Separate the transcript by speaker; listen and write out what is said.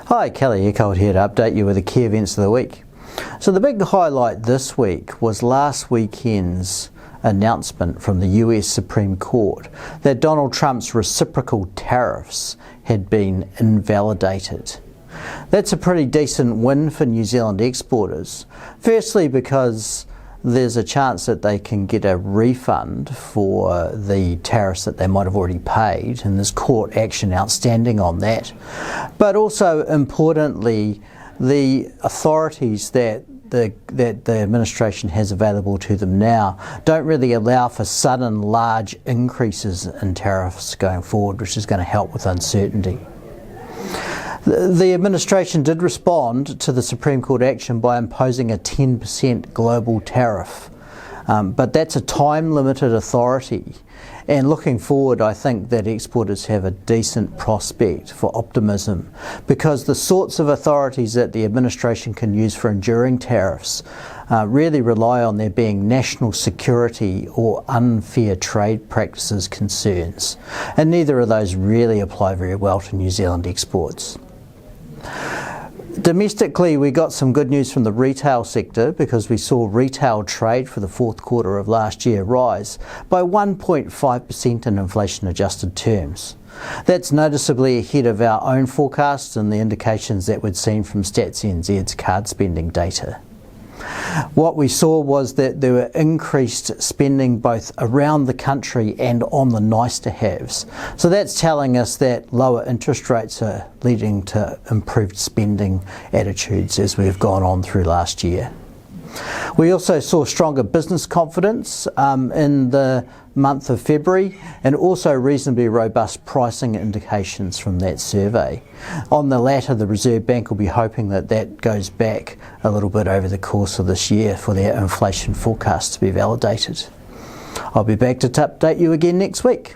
Speaker 1: Hi, Kelly Eckholt here to update you with the key events of the week. So the big highlight this week was last weekend's announcement from the US Supreme Court that Donald Trump's reciprocal tariffs had been invalidated. That's a pretty decent win for New Zealand exporters. Firstly, because there's a chance that they can get a refund for the tariffs that they might have already paid, and there's court action outstanding on that. But also importantly, the authorities that the administration has available to them now don't really allow for sudden large increases in tariffs going forward, which is going to help with uncertainty. The administration did respond to the Supreme Court action by imposing a 10% global tariff, but that's a time-limited authority. And looking forward, I think that exporters have a decent prospect for optimism, because the sorts of authorities that the administration can use for enduring tariffs really rely on there being national security or unfair trade practices concerns. And neither of those really apply very well to New Zealand exports. Domestically, we got some good news from the retail sector because we saw retail trade for the fourth quarter of last year rise by 1.5% in inflation-adjusted terms. That's noticeably ahead of our own forecasts and the indications that we'd seen from Stats NZ's card spending data. What we saw was that there were increased spending both around the country and on the nice-to-haves. So that's telling us that lower interest rates are leading to improved spending attitudes as we've gone on through last year. We also saw stronger business confidence in the month of February, and also reasonably robust pricing indications from that survey. On the latter, the Reserve Bank will be hoping that that goes back a little bit over the course of this year for their inflation forecast to be validated. I'll be back to update you again next week.